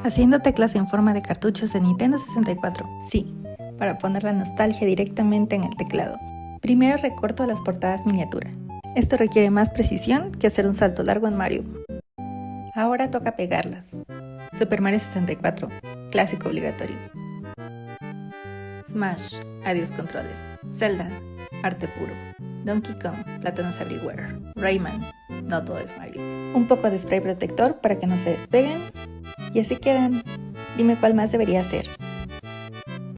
Haciendo teclas en forma de cartuchos de Nintendo 64. Sí, para poner la nostalgia directamente en el teclado. Primero recorto las portadas miniatura. Esto requiere más precisión que hacer un salto largo en Mario. Ahora toca pegarlas. Super Mario 64, clásico obligatorio. Smash, adiós controles. Zelda, arte puro. Donkey Kong, plátanos everywhere. Rayman, no todo es Mario. Un poco de spray protector para que no se despeguen. Y así quedan. Dime cuál más debería hacer.